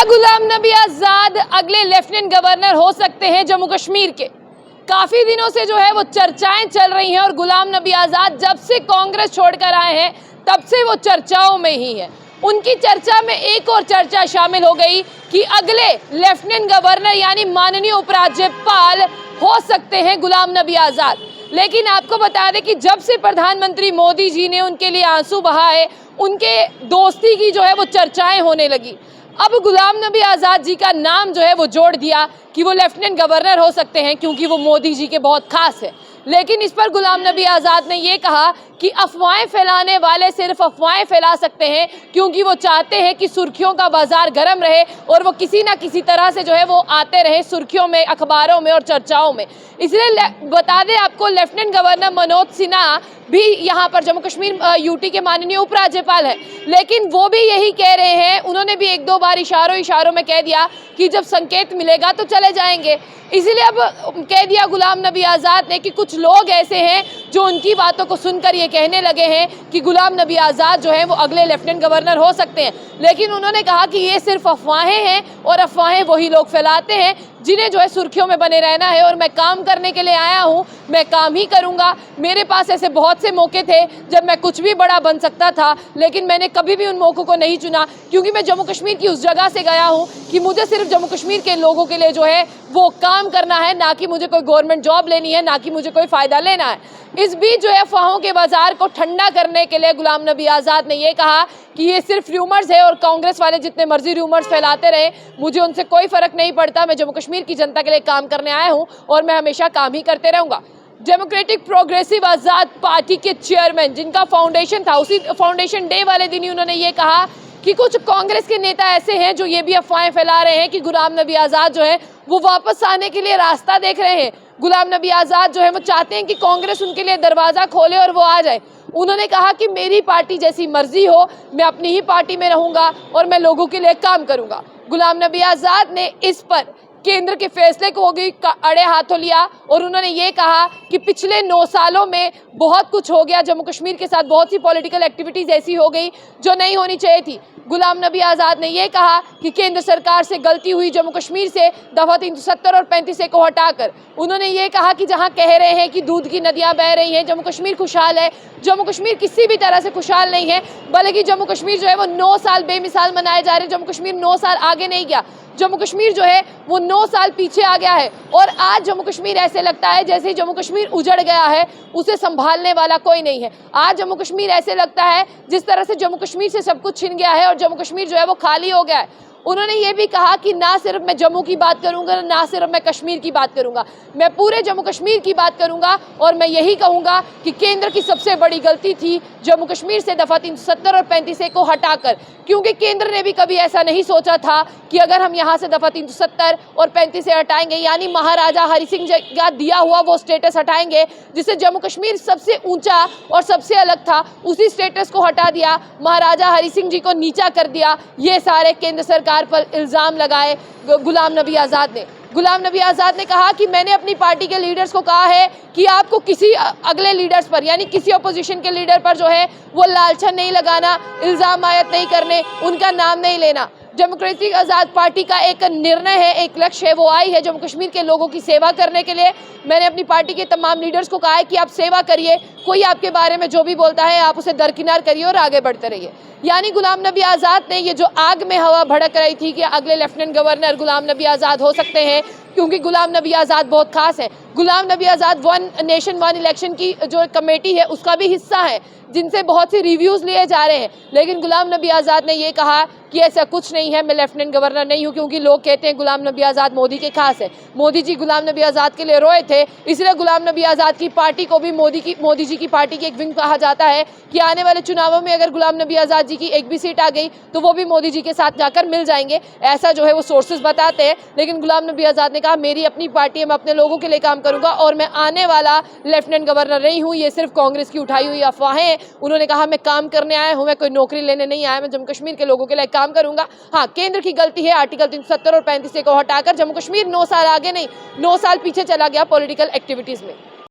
गुलाम नबी आजाद अगले lieutenant governor हो सकते हैं जम्मू कश्मीर के। काफी दिनों से जो है वो चर्चाएं चल रही हैं और गुलाम नबी आजाद जब से कांग्रेस छोड़कर आए हैं तब से वो चर्चाओं में ही है। उनकी चर्चा में एक और चर्चा शामिल हो गई कि अगले लेफ्टिनेंट गवर्नर यानी माननीय उपराज्यपाल हो सकते हैं गुलाम नबी आजाद। लेकिन आपको बता दें कि जब से प्रधानमंत्री मोदी जी ने उनके लिए आंसू बहाए, उनके दोस्ती की जो है वो चर्चाएं होने लगी। अब गुलाम नबी आज़ाद जी का नाम जो है वो जोड़ दिया कि वो लेफ्टिनेंट गवर्नर हो सकते हैं क्योंकि वो मोदी जी के बहुत खास है। लेकिन इस पर गुलाम नबी आज़ाद ने ये कहा कि अफवाहें फैलाने वाले सिर्फ अफवाहें फैला सकते हैं क्योंकि वो चाहते हैं कि सुर्खियों का बाजार गर्म रहे और वो किसी ना किसी तरह से जो है वो आते रहे सुर्खियों में, अखबारों में और चर्चाओं में। इसलिए बता दें आपको, लेफ्टिनेंट गवर्नर मनोज सिन्हा भी यहाँ पर जम्मू कश्मीर यूटी के माननीय उपराज्यपाल है, लेकिन वो भी यही कह रहे हैं, उन्होंने भी एक दो बार इशारों में कह दिया कि जब संकेत मिलेगा तो चले जाएंगे। इसीलिए अब कह दिया गुलाम नबी आज़ाद ने कि कुछ लोग ऐसे हैं जो उनकी बातों को सुनकर ये कहने लगे हैं कि गुलाम नबी आज़ाद जो है वो अगले लेफ्टिनेंट गवर्नर हो सकते हैं। लेकिन उन्होंने कहा कि ये सिर्फ अफवाहें हैं और अफवाहें वही लोग फैलाते हैं जिन्हें जो है सुर्खियों में बने रहना है और मैं काम करने के लिए आया हूँ, मैं काम ही करूँगा। मेरे पास ऐसे बहुत से मौके थे जब मैं कुछ भी बड़ा बन सकता था, लेकिन मैंने कभी भी उन मौक़ों को नहीं चुना क्योंकि मैं जम्मू कश्मीर की उस जगह से गया हूँ कि मुझे सिर्फ जम्मू कश्मीर के लोगों के लिए जो है वो काम करना है, ना कि मुझे कोई गवर्नमेंट जॉब लेनी है, ना कि मुझे कोई फ़ायदा लेना है। इस बीच जो है अफवाहों के बाजार को ठंडा करने के लिए गुलाम नबी आज़ाद ने ये कहा कि ये सिर्फ र्यूमर्स है और कांग्रेस वाले जितने मर्जी र्यूमर्स फैलाते रहे, मुझे उनसे कोई फ़र्क नहीं पड़ता। मैं जम्मू कश्मीर की जनता के लिए काम करने आया हूँ और मैं हमेशा काम ही करते रहूँगा। डेमोक्रेटिक प्रोग्रेसिव आज़ाद पार्टी के चेयरमैन जिनका फाउंडेशन था, उसी फाउंडेशन डे वाले दिन ही उन्होंने ये कहा कि कुछ कांग्रेस के नेता ऐसे हैं जो ये भी अफवाहें फैला रहे हैं कि गुलाम नबी आज़ाद जो है वो वापस आने के लिए रास्ता देख रहे हैं। गुलाम नबी आज़ाद जो है वो चाहते हैं कि कांग्रेस उनके लिए दरवाज़ा खोले और वो आ जाए। उन्होंने कहा कि मेरी पार्टी जैसी मर्जी हो, मैं अपनी ही पार्टी में रहूँगा और मैं लोगों के लिए काम करूँगा। गुलाम नबी आज़ाद ने इस पर केंद्र के फैसले को होगी अड़े हाथों लिया और उन्होंने ये कहा कि पिछले 9 सालों में बहुत कुछ हो गया जम्मू कश्मीर के साथ, बहुत सी पॉलिटिकल एक्टिविटीज़ ऐसी हो गई जो नहीं होनी चाहिए थी। गुलाम नबी आज़ाद ने यह कहा कि केंद्र सरकार से गलती हुई जम्मू कश्मीर से दफ़ा 370 और 35 को हटाकर। उन्होंने ये कहा कि जहां कह रहे हैं कि दूध की नदियां बह रही हैं, जम्मू कश्मीर खुशहाल है, जम्मू कश्मीर किसी भी तरह से खुशहाल नहीं है, बल्कि जम्मू कश्मीर जो है वो 9 साल बेमिसाल मनाए जा रहे हैं। जम्मू कश्मीर 9 साल आगे नहीं गया, जम्मू कश्मीर जो है वो 9 साल पीछे आ गया है और आज जम्मू कश्मीर ऐसे लगता है जैसे जम्मू कश्मीर उजड़ गया है, उसे संभालने वाला कोई नहीं है। आज जम्मू कश्मीर ऐसे लगता है जिस तरह से जम्मू कश्मीर से सब कुछ छिन गया है और जम्मू कश्मीर जो है वो खाली हो गया है। उन्होंने ये भी कहा कि ना सिर्फ मैं जम्मू की बात करूंगा, ना सिर्फ मैं कश्मीर की बात करूंगा, मैं पूरे जम्मू कश्मीर की बात करूंगा और मैं यही कहूंगा कि केंद्र की सबसे बड़ी गलती थी जम्मू कश्मीर से दफ़ा 370 और 35 को हटाकर, क्योंकि केंद्र ने भी कभी ऐसा नहीं सोचा था कि अगर हम यहाँ से दफ़ा 370 और 35 हटाएंगे यानी महाराजा हरि सिंह का दिया हुआ वो स्टेटस हटाएंगे जिससे जम्मू कश्मीर सबसे ऊंचा और सबसे अलग था, उसी स्टेटस को हटा दिया, महाराजा हरि सिंह जी को नीचा कर दिया। ये सारे केंद्र सरकार पर इल्ज़ाम लगाए गुलाम नबी आज़ाद ने। गुलाम नबी आज़ाद ने कहा कि मैंने अपनी पार्टी के लीडर्स को कहा है कि आपको किसी अगले लीडर्स पर यानी किसी अपोजिशन के लीडर पर जो है वो लालछन नहीं लगाना, इल्ज़ाम आयत नहीं करने, उनका नाम नहीं लेना। डेमोक्रेटिक आज़ाद पार्टी का एक निर्णय है, एक लक्ष्य है, वो आई है जम्मू कश्मीर के लोगों की सेवा करने के लिए। मैंने अपनी पार्टी के तमाम लीडर्स को कहा है कि आप सेवा करिए, कोई आपके बारे में जो भी बोलता है आप उसे दरकिनार करिए और आगे बढ़ते रहिए। यानी गुलाम नबी आज़ाद ने ये जो आग में हवा भड़क रही थी कि अगले लेफ्टिनेंट गवर्नर गुलाम नबी आज़ाद हो सकते हैं क्योंकि गुलाम नबी आज़ाद बहुत खास है। Ghulam Nabi Azad one nation one election की जो कमेटी है उसका भी हिस्सा है जिनसे बहुत सी रिव्यूज़ लिए जा रहे हैं, लेकिन गुलाम नबी आज़ाद ने ये कहा कि ऐसा कुछ नहीं है, मैं लेफ्टिनेंट गवर्नर नहीं हूँ क्योंकि लोग कहते हैं गुलाम नबी आज़ाद मोदी के खास है। मोदी जी गुलाम नबी आज़ाद के लिए रोए थे, इसलिए गुलाम नबी आज़ाद की पार्टी को भी मोदी जी की पार्टी की एक विंग कहा जाता है कि आने वाले चुनावों में अगर गुलाम नबी आज़ाद जी की एक भी सीट आ गई तो वो भी मोदी जी के साथ जाकर मिल जाएंगे, ऐसा जो है वो सोर्सेज बताते हैं। लेकिन गुलाम नबी आज़ाद ने कहा मेरी अपनी पार्टी है, मैं अपने लोगों के लिए काम करूँगा और मैं आने वाला लेफ्टिनेंट गवर्नर नहीं हूँ, ये सिर्फ कांग्रेस की उठाई हुई अफवाहें हैं। उन्होंने कहा मैं काम करने आया हूँ, मैं कोई नौकरी लेने नहीं आया, मैं जम्मू कश्मीर के लोगों के लिए काम करूँगा। हाँ, केंद्र की गलती है आर्टिकल 370 और 35 को हटाकर जम्मू कश्मीर 9 साल आगे नहीं, 9 साल पीछे चला गया पॉलिटिकल एक्टिविटीज़ में।